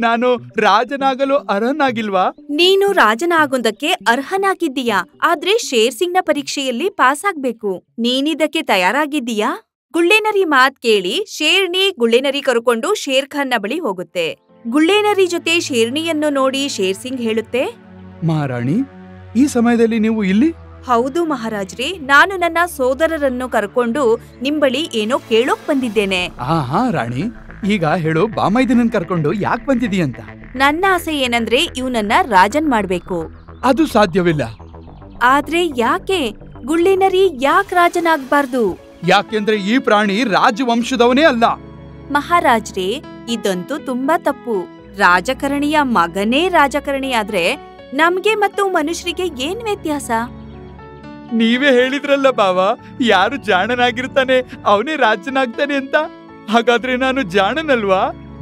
Speaker 3: ನಾನು ರಾಜನಾಗಲು ಅರ್ಹನಾಗಿಲ್ವಾ?
Speaker 1: ನೀನು ರಾಜನಾಗೋದಕ್ಕೆ ಅರ್ಹನಾಗಿದ್ದೀಯಾ, ಆದ್ರೆ ಶೇರ್ ಸಿಂಗ್ನ ಪರೀಕ್ಷೆಯಲ್ಲಿ ಪಾಸ್ ಆಗ್ಬೇಕು. ನೀನಿದಕ್ಕೆ ತಯಾರಾಗಿದ್ದೀಯಾ? ಗುಳ್ಳೆನರಿ ಮಾತ್ ಕೇಳಿ ಶೇರ್ಣಿ ಗುಳ್ಳೆನರಿ ಕರ್ಕೊಂಡು ಶೇರ್ ಖಾನ್ನ ಬಳಿ ಹೋಗುತ್ತೆ. ಗುಳ್ಳೆನರಿ ಜೊತೆ ಶೇರ್ಣಿಯನ್ನು ನೋಡಿ ಶೇರ್ ಸಿಂಗ್ ಹೇಳುತ್ತೆ,
Speaker 3: ಮಹಾರಾಣಿ, ಈ ಸಮಯದಲ್ಲಿ ನೀವು ಇಲ್ಲಿ?
Speaker 1: ಹೌದು ಮಹಾರಾಜ್ರೆ, ನಾನು ನನ್ನ ಸೋದರರನ್ನು ಕರ್ಕೊಂಡು ನಿಂಬಳಿ ಏನೋ ಕೇಳೋಕ್ ಬಂದಿದ್ದೇನೆ.
Speaker 3: ಹಾ ರಾಣಿ, ಈಗ ಹೇಳು, ಬಾಮೈದನನ್ ಕರ್ಕೊಂಡು ಯಾಕೆ ಬಂದಿದೀಯಂತ?
Speaker 1: ನನ್ನ ಆಸೆ ಏನಂದ್ರೆ ಇವನನ್ನ ರಾಜನ್ ಮಾಡ್ಬೇಕು.
Speaker 3: ಅದು ಸಾಧ್ಯವಿಲ್ಲ.
Speaker 1: ಆದ್ರೆ ಯಾಕೆ? ಗುಳ್ಳೆನರಿ ಯಾಕೆ ರಾಜನಾಗ್ಬಾರ್ದು?
Speaker 3: ಯಾಕೆಂದ್ರೆ ಈ ಪ್ರಾಣಿ ರಾಜವಂಶದವನೇ ಅಲ್ಲ.
Speaker 1: ಮಹಾರಾಜ್ರೆ, ಇದಂತೂ ತುಂಬಾ ತಪ್ಪು. ರಾಜಕರಣಿಯ ಮಗನೇ ರಾಜಕರಣಿ ಆದ್ರೆ ನಮ್ಗೆ ಮತ್ತು ಮನುಷ್ಯರಿಗೆ ಏನ್ ವ್ಯತ್ಯಾಸ?
Speaker 3: ನೀವೇ ಹೇಳಿದ್ರಲ್ಲ ಬಾವ, ಯಾರು ಜಾಣನಾಗಿರ್ತಾನೆ ಅವನೇ ರಾಜನಾಗ್ತಾನೆ ಅಂತ. ಹಾಗಾದ್ರೆ ನಾನು ಜಾಣನಲ್ವಾ?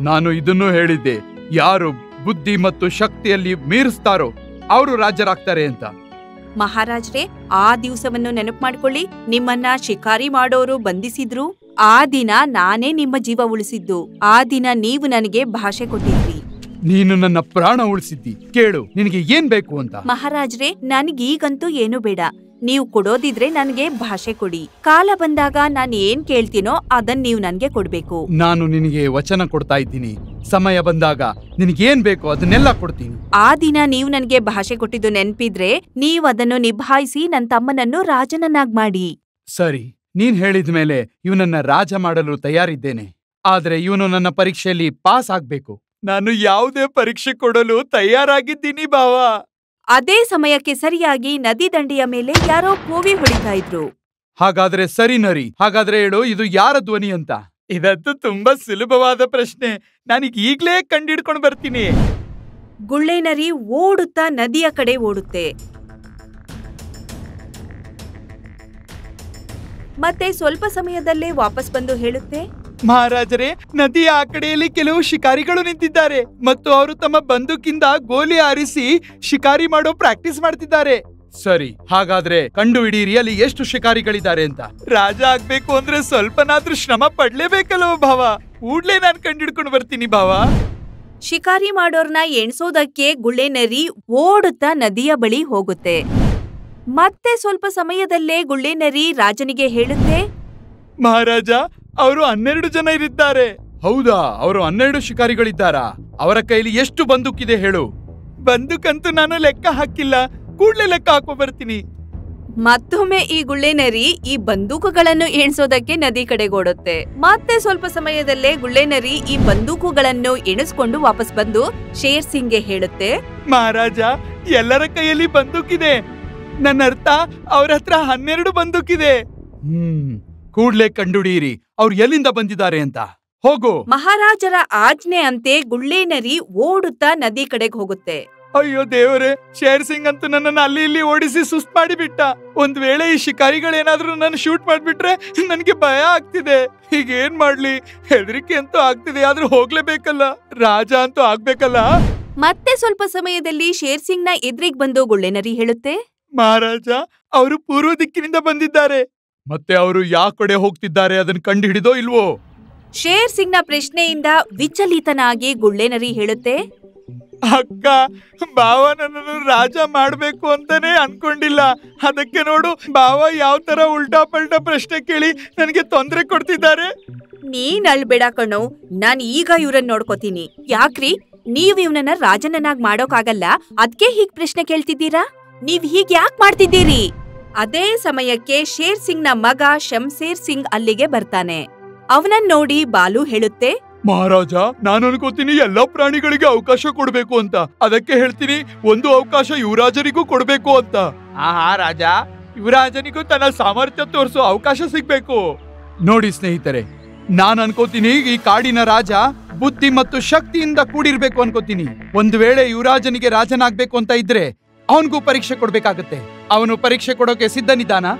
Speaker 3: ನಾನು ಇದನ್ನು ಹೇಳಿದ್ದೆ, ಯಾರು ಬುದ್ಧಿ ಮತ್ತು ಶಕ್ತಿಯಲ್ಲಿ ಮೀರಿಸ್ತಾರೋ ಅವರು ರಾಜರಾಗ್ತಾರೆ ಅಂತ.
Speaker 1: ಮಹಾರಾಜ್ರೆ, ಆ ದಿವಸವನ್ನು ನೆನಪು ಮಾಡ್ಕೊಳ್ಳಿ. ನಿಮ್ಮನ್ನ ಶಿಕಾರಿ ಮಾಡೋರು ಬಂಧಿಸಿದ್ರು. ಆ ದಿನ ನಾನೇ ನಿಮ್ಮ ಜೀವ ಉಳಿಸಿದ್ದು. ಆ ದಿನ ನೀವು ನನಗೆ ಭಾಷೆ ಕೊಟ್ಟಿದ್ರಿ.
Speaker 3: ನೀನು ನನ್ನ ಪ್ರಾಣ ಉಳಿಸಿದ್ದಿ. ಕೇಳು, ನಿನಗೆ ಏನ್ ಬೇಕು ಅಂತ?
Speaker 1: ಮಹಾರಾಜ್ರೆ, ನನಗೀಗಂತೂ ಏನು ಬೇಡ. ನೀವು ಕೊಡೋದಿದ್ರೆ ನನಗೆ ಭಾಷೆ ಕೊಡಿ. ಕಾಲ ಬಂದಾಗ ನಾನು ಏನ್ ಕೇಳ್ತೀನೋ ಅದನ್ನ ನೀವು ನನ್ಗೆ ಕೊಡ್ಬೇಕು.
Speaker 3: ನಾನು ನಿನಗೆ ವಚನ ಕೊಡ್ತಾ ಇದ್ದೀನಿ. ಸಮಯ ಬಂದಾಗ ನಿನಗೇನ್ ಬೇಕೋ ಅದನ್ನೆಲ್ಲ ಕೊಡ್ತೀನಿ.
Speaker 1: ಆ ದಿನ ನೀವು ನನಗೆ ಭಾಷೆ ಕೊಟ್ಟಿದ್ದು ನೆನ್ಪಿದ್ರೆ ನೀವು ಅದನ್ನು ನಿಭಾಯಿಸಿ ನನ್ನ ತಮ್ಮನನ್ನು ರಾಜನನ್ನಾಗ್ ಮಾಡಿ.
Speaker 3: ಸರಿ, ನೀನ್ ಹೇಳಿದ ಮೇಲೆ ಇವನನ್ನ ರಾಜ ಮಾಡಲು ತಯಾರಿದ್ದೇನೆ. ಆದ್ರೆ ಇವನು ನನ್ನ ಪರೀಕ್ಷೆಯಲ್ಲಿ ಪಾಸ್ ಆಗ್ಬೇಕು. ನಾನು ಯಾವುದೇ ಪರೀಕ್ಷೆ ಕೊಡಲು ತಯಾರಾಗಿದ್ದೀನಿ ಬಾವಾ.
Speaker 1: ಅದೇ ಸಮಯಕ್ಕೆ ಸರಿಯಾಗಿ ನದಿ ದಂಡೆಯ ಮೇಲೆ ಯಾರೋ ಕೋವಿ ಹೊಡಿತಾ ಇದ್ರು.
Speaker 3: ಹಾಗಾದ್ರೆ ಸರಿ ನರಿ, ಹಾಗಾದ್ರೆ ಹೇಳು ಇದು ಯಾರ ಧ್ವನಿ ಅಂತ. ಇದಂತೂ ತುಂಬಾ ಸುಲಭವಾದ ಪ್ರಶ್ನೆ, ನಾನೀಗ ಈಗ್ಲೇ ಕಂಡಿಡ್ಕೊಂಡು ಬರ್ತೀನಿ.
Speaker 1: ಗುಳ್ಳೆ ನರಿ ಓಡುತ್ತಾ ನದಿಯ ಕಡೆ ಓಡುತ್ತೆ. ಮತ್ತೆ ಸ್ವಲ್ಪ ಸಮಯದಲ್ಲೇ ವಾಪಸ್ ಬಂದು ಹೇಳುತ್ತೆ,
Speaker 3: ಮಹಾರಾಜರೇ, ನದಿಯ ಆ ಕಡೆಯಲ್ಲಿ ಕೆಲವು ಶಿಕಾರಿಗಳು ನಿಂತಿದ್ದಾರೆ ಮತ್ತು ಅವರು ತಮ್ಮ ಬಂದೂಕಿಂದ ಗೋಲಿ ಹಾರಿಸಿ ಶಿಕಾರಿ ಮಾಡೋ ಪ್ರಾಕ್ಟೀಸ್ ಮಾಡ್ತಿದ್ದಾರೆ. ಸರಿ, ಹಾಗಾದ್ರೆ ಕಂಡು ಹಿಡೀರಿ ಅಲ್ಲಿ ಎಷ್ಟು ಶಿಕಾರಿಗಳಿದ್ದಾರೆ ಅಂತ. ರಾಜ ಆಗ್ಬೇಕು ಅಂದ್ರೆ ಸ್ವಲ್ಪನಾದ್ರೂ ಶ್ರಮ ಪಡ್ಲೇಬೇಕಲ್ವ ಭಾವ. ಕೂಡ್ಲೇ ನಾನ್ ಕಂಡಿಡ್ಕೊಂಡು ಬರ್ತೀನಿ ಭಾವ.
Speaker 1: ಶಿಕಾರಿ ಮಾಡೋರ್ನ ಎಣ್ಸೋದಕ್ಕೆ ಗುಳ್ಳೆ ನರಿ ಓಡುತ್ತಾ ನದಿಯ ಬಳಿ ಹೋಗುತ್ತೆ. ಮತ್ತೆ ಸ್ವಲ್ಪ ಸಮಯದಲ್ಲೇ ಗುಳ್ಳೆ ನರಿ ರಾಜನಿಗೆ ಹೇಳುತ್ತೆ,
Speaker 3: ಮಹಾರಾಜ, ಅವರು 12 ಜನ ಇರಿದ್ದಾರೆ. ಹೌದಾ? ಅವರು 12 ಶಿಕಾರಿಗಳಿದ್ದಾರಾ? ಅವರ ಕೈಲಿ ಎಷ್ಟು ಬಂದೂಕಿದೆ ಹೇಳು. ಬಂದೂಕಂತೂ ನಾನು ಲೆಕ್ಕ ಹಾಕಿಲ್ಲ, ಕೂಡ್ಲೇ ಲೆಕ್ಕ ಹಾಕೋ ಬರ್ತೀನಿ.
Speaker 1: ಮತ್ತೊಮ್ಮೆ ಈ ಗುಳ್ಳೆ ನರಿ ಈ ಬಂದೂಕುಗಳನ್ನು ಎಣಿಸೋದಕ್ಕೆ ನದಿ ಕಡೆಗೋಡುತ್ತೆ. ಮತ್ತೆ ಸ್ವಲ್ಪ ಸಮಯದಲ್ಲೇ ಗುಳ್ಳೆ ನರಿ ಈ ಬಂದೂಕುಗಳನ್ನು ಎಣಿಸ್ಕೊಂಡು ವಾಪಸ್ ಬಂದು ಶೇರ್ ಸಿಂಗ್ಗೆ ಹೇಳುತ್ತೆ,
Speaker 3: ಮಹಾರಾಜ, ಎಲ್ಲರ ಕೈಯಲ್ಲಿ ಬಂದೂಕಿದೆ. ನನ್ನ ಅರ್ಥ ಅವ್ರ ಹತ್ರ 12 ಬಂದೂಕಿದೆ. ಕೂಡ್ಲೇ ಕಂಡುಹಿಡಿಯಿರಿ ಅವ್ರು ಎಲ್ಲಿಂದ ಬಂದಿದ್ದಾರೆ ಅಂತ. ಹೋಗು.
Speaker 1: ಮಹಾರಾಜರ ಆಜ್ಞೆ ಅಂತೆ ಗುಳ್ಳೆ ನರಿ ಓಡುತ್ತಾ ನದಿ ಕಡೆಗೆ ಹೋಗುತ್ತೆ.
Speaker 3: ಅಯ್ಯೋ ದೇವರೇ, ಶೇರ್ ಸಿಂಗ್ ಅಂತೂ ನನ್ನನ್ನು ಅಲ್ಲಿ ಇಲ್ಲಿ ಓಡಿಸಿ ಸುಸ್ತು ಮಾಡಿಬಿಟ್ಟ. ಒಂದ್ ವೇಳೆ ಈ ಶಿಕಾರಿಗಳೇನಾದ್ರೂ ನನ್ನ ಶೂಟ್ ಮಾಡ್ಬಿಟ್ರೆ ನನ್ಗೆ ಭಯ ಆಗ್ತಿದೆ. ಈಗ ಏನ್ ಮಾಡ್ಲಿ? ಹೆದರಿಕೆ ಅಂತೂ ಆಗ್ತಿದೆ, ಆದ್ರೂ ಹೋಗ್ಲೇಬೇಕಲ್ಲ, ರಾಜ ಅಂತೂ ಆಗ್ಬೇಕಲ್ಲ.
Speaker 1: ಮತ್ತೆ ಸ್ವಲ್ಪ ಸಮಯದಲ್ಲಿ ಶೇರ್ ಸಿಂಗ್ ನ ಎದುರಿಗೆ ಬಂದು ಗುಳ್ಳೆ ನರಿ ಹೇಳುತ್ತೆ,
Speaker 3: ಮಹಾರಾಜ, ಅವರು ಪೂರ್ವ ದಿಕ್ಕಿನಿಂದ ಬಂದಿದ್ದಾರೆ. ಮತ್ತೆ ಅವರು ಯಾವ ಕಡೆ ಹೋಗ್ತಿದ್ದಾರೆ ಅದನ್ನ ಕಂಡು ಹಿಡಿದೋ ಇಲ್ವೋ?
Speaker 1: ಶೇರ್ ಸಿಂಗ್ ನ ಪ್ರಶ್ನೆಯಿಂದ ವಿಚಲಿತನಾಗಿ ಗುಳ್ಳೆ ನರಿ ಹೇಳುತ್ತೆ,
Speaker 3: ಅಕ್ಕ, ಬಾವ ನನ್ನನ್ನು ರಾಜ ಮಾಡ್ಬೇಕು ಅಂತಾನೆ ಅನ್ಕೊಂಡಿಲ್ಲ. ಅದಕ್ಕೆ ನೋಡು, ಬಾವ ಯಾವ ತರ ಉಲ್ಟಾ ಪಲ್ಟಾ ಪ್ರಶ್ನೆ ಕೇಳಿ ನನಗೆ ತೊಂದರೆ ಕೊಡ್ತಿದ್ದಾರೆ.
Speaker 1: ನೀನ್ ಅಳ್ಬೇಡ ಕಣೋ, ನಾನ್ ಈಗ ಇವ್ರನ್ನ ನೋಡ್ಕೋತೀನಿ. ಯಾಕ್ರಿ, ನೀವ್ ಇವ್ನನ್ನ ರಾಜನನ್ನಾಗ್ ಮಾಡೋಕಾಗಲ್ಲ, ಅದ್ಕೆ ಹೀಗ್ ಪ್ರಶ್ನೆ ಕೇಳ್ತಿದ್ದೀರಾ? ನೀವ್ ಹೀಗ್ ಯಾಕ್ ಮಾಡ್ತಿದ್ದೀರಿ? ಅದೇ ಸಮಯಕ್ಕೆ ಶೇರ್ ಸಿಂಗ್ ನ ಮಗ ಶಮ್ಶೇರ್ ಸಿಂಗ್ ಅಲ್ಲಿಗೆ ಬರ್ತಾನೆ. ಅವನನ್ನ ನೋಡಿ ಬಾಲು ಹೇಳುತ್ತೆ,
Speaker 3: ಮಹಾರಾಜ, ನಾನು ಅನ್ಕೋತೀನಿ ಎಲ್ಲಾ ಪ್ರಾಣಿಗಳಿಗೆ ಅವಕಾಶ ಕೊಡ್ಬೇಕು ಅಂತ. ಅದಕ್ಕೆ ಹೇಳ್ತೀನಿ, ಒಂದು ಅವಕಾಶ ಯುವರಾಜನಿಗೂ ಕೊಡ್ಬೇಕು ಅಂತ. ಆಹಾ ರಾಜ, ಯುವರಾಜನಿಗೂ ತನ್ನ ಸಾಮರ್ಥ್ಯ ತೋರಿಸೋ ಅವಕಾಶ ಸಿಗ್ಬೇಕು. ನೋಡಿ ಸ್ನೇಹಿತರೆ, ನಾನ್ ಅನ್ಕೋತೀನಿ ಈ ಕಾಡಿನ ರಾಜ ಬುದ್ಧಿ ಮತ್ತು ಶಕ್ತಿಯಿಂದ ಕೂಡಿರ್ಬೇಕು ಅನ್ಕೋತೀನಿ. ಒಂದು ವೇಳೆ ಯುವರಾಜನಿಗೆ ರಾಜನಾಗ್ಬೇಕು ಅಂತ ಇದ್ರೆ ಅವನಿಗೂ ಪರೀಕ್ಷೆ ಕೊಡ್ಬೇಕಾಗತ್ತೆ. ಅವನು ಪರೀಕ್ಷೆ ಕೊಡೋಕೆ ಸಿದ್ಧನಿದ್ದಾನಾ?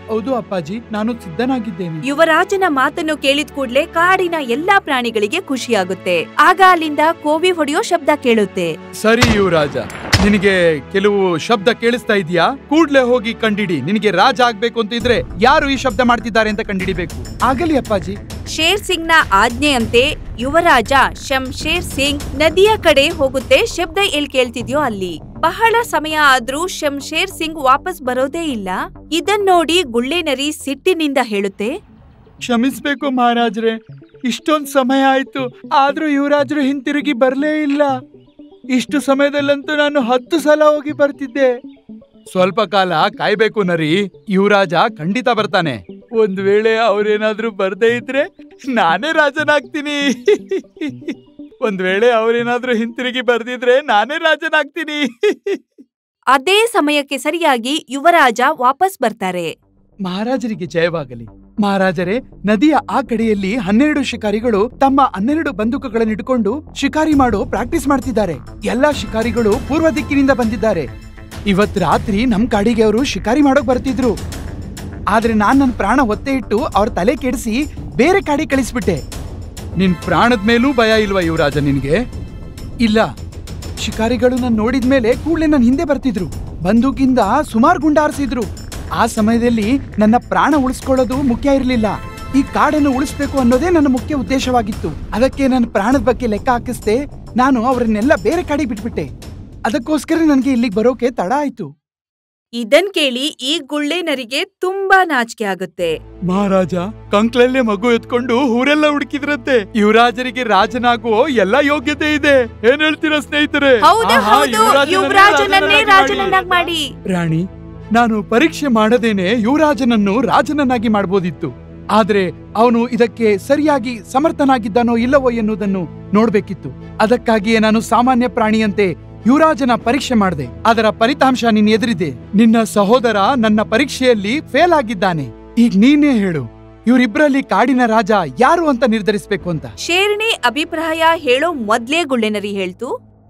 Speaker 3: ಹೌದು ಅಪ್ಪಾಜಿ, ನಾನು ಸಿದ್ಧನಾಗಿದ್ದೇನೆ.
Speaker 1: ಯುವರಾಜನ ಮಾತನ್ನು ಕೇಳಿದ ಕೂಡ್ಲೆ ಕಾಡಿನ ಎಲ್ಲಾ ಪ್ರಾಣಿಗಳಿಗೆ ಖುಷಿಯಾಗುತ್ತೆ. ಆಗ ಅಲ್ಲಿಂದ ಕೋವಿ ಹೊಡೆಯೋ ಶಬ್ದ ಕೇಳುತ್ತೆ.
Speaker 3: ಸರಿ ಯುವರಾಜ, ನಿನಗೆ ಕೆಲವು ಶಬ್ದ ಕೇಳಿಸ್ತಾ ಇದೆಯಾ? ಕೂಡ್ಲೆ ಹೋಗಿ ಕಂಡಿಡಿ. ನಿನಗೆ ರಾಜ ಆಗ್ಬೇಕು ಅಂತ ಇದ್ರೆ ಯಾರು ಈ ಶಬ್ದ ಮಾಡ್ತಿದ್ದಾರೆ ಅಂತ ಕಂಡಿಡಿಬೇಕು. ಆಗಲಿ ಅಪ್ಪಾಜಿ.
Speaker 1: ಶೇರ್ ಸಿಂಗ್ ನ ಆಜ್ಞೆಯಂತೆ ಯುವರಾಜ ಶಮ್ಶೇರ್ ಸಿಂಗ್ ನದಿಯ ಕಡೆ ಹೋಗುತ್ತೆ. ಶಬ್ದ ಎಲ್ಲಿ ಕೇಳ್ತಿದ್ಯೋ ಅಲ್ಲಿ. ಬಹಳ ಸಮಯ ಆದ್ರೂ ಶಮ್ಶೇರ್ ಸಿಂಗ್ ವಾಪಸ್ ಬರೋದೇ ಇಲ್ಲ. ಇದನ್ ನೋಡಿ ಗುಳ್ಳೆ ನರಿ ಸಿಟ್ಟಿನಿಂದ ಹೇಳುತ್ತೆ,
Speaker 3: ಕ್ಷಮಿಸ್ಬೇಕು ಮಹಾರಾಜ್ರೆ, ಇಷ್ಟೊಂದ್ ಸಮಯ ಆಯ್ತು, ಆದ್ರೂ ಯುವರಾಜರು ಹಿಂತಿರುಗಿ ಬರ್ಲೇ ಇಲ್ಲ. ಇಷ್ಟು ಸಮಯದಲ್ಲಂತೂ ನಾನು 10 ಸಲ ಹೋಗಿ ಬರ್ತಿದ್ದೆ. ಸ್ವಲ್ಪ ಕಾಲ ಕಾಯ್ಬೇಕು ನರಿ, ಯುವರಾಜ ಖಂಡಿತ ಬರ್ತಾನೆ. ಒಂದ್ ವೇಳೆ ಅವ್ರೇನಾದ್ರೂ ಬರ್ದೇ ಇದ್ರೆ ನಾನೇ ರಾಜನಾಗ್ತೀನಿ. ಒಂದ್ ವೇಳೆ ಅವ್ರೇನಾದ್ರೂ ಹಿಂತಿರುಗಿ ಬರ್ದಿದ್ರೆ ನಾನೇ ರಾಜನಾಗ್ತೀನಿ.
Speaker 1: ಅದೇ ಸಮಯಕ್ಕೆ ಸರಿಯಾಗಿ ಯುವರಾಜ ವಾಪಸ್ ಬರ್ತಾರೆ.
Speaker 3: ಮಹಾರಾಜರಿಗೆ ಜಯವಾಗಲಿ. ಮಹಾರಾಜರೇ, ನದಿಯ ಆ ಕಡೆಯಲ್ಲಿ 12 ಶಿಕಾರಿಗಳು ತಮ್ಮ 12 ಬಂದೂಕುಗಳನ್ನು ಇಟ್ಕೊಂಡು ಶಿಕಾರಿ ಮಾಡೋ ಪ್ರಾಕ್ಟೀಸ್ ಮಾಡ್ತಿದ್ದಾರೆ. ಎಲ್ಲಾ ಶಿಕಾರಿಗಳು ಪೂರ್ವ ದಿಕ್ಕಿನಿಂದ ಬಂದಿದ್ದಾರೆ. ಇವತ್ ರಾತ್ರಿ ನಮ್ ಕಾಡಿಗೆ ಅವರು ಶಿಕಾರಿ ಮಾಡೋಕ್ ಬರ್ತಿದ್ರು. ಆದ್ರೆ ನಾನ್ ನನ್ನ ಪ್ರಾಣ ಒತ್ತೆ ಇಟ್ಟು ಅವ್ರ ತಲೆ ಕೆಡಿಸಿ ಬೇರೆ ಕಾಡಿ ಕಳಿಸ್ಬಿಟ್ಟೆ. ನಿನ್ ಪ್ರಾಣದ ಮೇಲೂ ಭಯ ಇಲ್ವಾ ಯುವರಾಜ ನಿನ್ಗೆ? ಇಲ್ಲ. ಶಿಕಾರಿಗಳು ನಾನು ನೋಡಿದ್ಮೇಲೆ ಕೂಡಲೇ ನನ್ನ ಹಿಂದೆ ಬರ್ತಿದ್ರು. ಬಂದೂಕಿಂದ ಸುಮಾರು ಗುಂಡಾರಿಸಿದ್ರು. ಆ ಸಮಯದಲ್ಲಿ ನನ್ನ ಪ್ರಾಣ ಉಳಿಸ್ಕೊಳ್ಳೋದು ಮುಖ್ಯ ಇರಲಿಲ್ಲ. ಈ ಕಾಡನ್ನು ಉಳಿಸ್ಬೇಕು ಅನ್ನೋದೇ ನನ್ನ ಮುಖ್ಯ ಉದ್ದೇಶವಾಗಿತ್ತು. ಅದಕ್ಕೆ ನನ್ನ ಪ್ರಾಣದ ಬಗ್ಗೆ ಲೆಕ್ಕ ಹಾಕಿಸ್ದೆ ನಾನು ಅವರನ್ನೆಲ್ಲ ಬೇರೆ ಕಾಡಿಗೆ ಬಿಟ್ಬಿಟ್ಟೆ. ಅದಕ್ಕೋಸ್ಕರ ನನಗೆ ಇಲ್ಲಿಗೆ ಬರೋಕೆ ತಡ ಆಯ್ತು.
Speaker 1: ಇದನ್ ಕೇಳಿ ಈ ಗುಳ್ಳೆ ನರಿಗೆ ತುಂಬಾ ನಾಚಿಕೆ ಆಗುತ್ತೆ.
Speaker 3: ಮಹಾರಾಜ ಕಂಕ್ಳಲ್ಲೇ ಮಗು ಎತ್ಕೊಂಡು ಊರೆಲ್ಲ ಹುಡುಕಿದ್ರಂತೆ. ಯುವರಾಜರಿಗೆ ರಾಜನಾಗುವ ಎಲ್ಲಾ ಯೋಗ್ಯತೆ ಇದೆ. ಏನ್ ಹೇಳ್ತೀರಾ ಸ್ನೇಹಿತರೆ?
Speaker 1: ರಾಜನನ್ನಾಗಿ ಮಾಡಿ.
Speaker 3: ರಾಣಿ, ನಾನು ಪರೀಕ್ಷೆ ಮಾಡದೇನೆ ಯುವರಾಜನನ್ನು ರಾಜನನ್ನಾಗಿ ಮಾಡಬಹುದಿತ್ತು. ಆದ್ರೆ ಅವನು ಇದಕ್ಕೆ ಸರಿಯಾಗಿ ಸಮರ್ಥನಾಗಿದ್ದಾನೋ ಇಲ್ಲವೋ ಎನ್ನುವುದನ್ನು ನೋಡ್ಬೇಕಿತ್ತು. ಅದಕ್ಕಾಗಿಯೇ ನಾನು ಸಾಮಾನ್ಯ ಪ್ರಾಣಿಯಂತೆ ಯುವರಾಜನ ಪರೀಕ್ಷೆ ಮಾಡಿದೆ. ಅದರ ಫಲಿತಾಂಶ ನಿನ್ನ ಎದುರಿದೆ. ನಿನ್ನ ಸಹೋದರ ನನ್ನ ಪರೀಕ್ಷೆಯಲ್ಲಿ ಫೇಲ್ ಆಗಿದ್ದಾನೆ. ಈಗ ನೀನೇ ಹೇಳು, ಇವರಿಬ್ರಲ್ಲಿ ಕಾಡಿನ ರಾಜ ಯಾರು ಅಂತ ನಿರ್ಧರಿಸ್ಬೇಕು ಅಂತ.
Speaker 1: ಶೇರ್ಣಿ ಅಭಿಪ್ರಾಯ ಹೇಳೋ ಮೊದ್ಲೇ ಗುಳ್ಳೆನರಿ ಹೇಳ್ತು,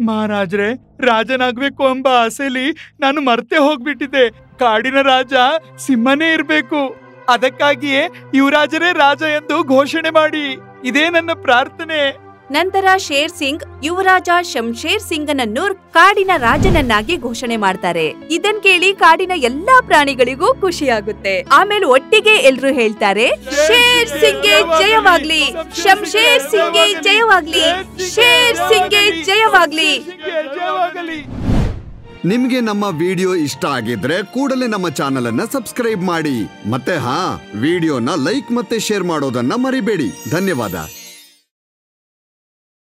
Speaker 3: ಮಹಾರಾಜ್ರೆ, ರಾಜನಾಗ್ಬೇಕು ಎಂಬ ಆಸೆಲಿ ನಾನು ಮರ್ತೆ ಹೋಗ್ಬಿಟ್ಟಿದ್ದೆ. ಕಾಡಿನ ರಾಜ ಸಿಂಹನೇ ಇರ್ಬೇಕು. ಅದಕ್ಕಾಗಿಯೇ ಯುವರಾಜರೇ ರಾಜ ಎಂದು ಘೋಷಣೆ ಮಾಡಿ. ಇದೇ ನನ್ನ ಪ್ರಾರ್ಥನೆ.
Speaker 1: ನಂತರ ಶೇರ್ ಸಿಂಗ್ ಯುವರಾಜ ಶಂಶೇರ್ ಸಿಂಗನನ್ನು ಕಾಡಿನ ರಾಜನನ್ನಾಗಿ ಘೋಷಣೆ ಮಾಡ್ತಾರೆ. ಇದನ್ ಕೇಳಿ ಕಾಡಿನ ಎಲ್ಲಾ ಪ್ರಾಣಿಗಳಿಗೂ ಖುಷಿಯಾಗುತ್ತೆ. ಆಮೇಲೆ ಒಟ್ಟಿಗೆ ಎಲ್ರು ಹೇಳ್ತಾರೆ, ಶೇರ್ ಸಿಂಗ್ಗೆ ಜಯವಾಗ್ಲಿ, ಶಂಶೇರ್ ಸಿಂಗ್ಗೆ ಜಯವಾಗ್ಲಿ, ಶೇರ್ ಸಿಂಗ್ಗೆ ಜಯವಾಗ್ಲಿ.
Speaker 4: ನಿಮ್ಗೆ ನಮ್ಮ ವಿಡಿಯೋ ಇಷ್ಟ ಆಗಿದ್ರೆ ಕೂಡಲೇ ನಮ್ಮ ಚಾನೆಲ್ ಅನ್ನ ಸಬ್ಸ್ಕ್ರೈಬ್ ಮಾಡಿ. ಮತ್ತೆ ವಿಡಿಯೋನ ಲೈಕ್ ಮತ್ತೆ ಶೇರ್ ಮಾಡೋದನ್ನ ಮರಿಬೇಡಿ. ಧನ್ಯವಾದ.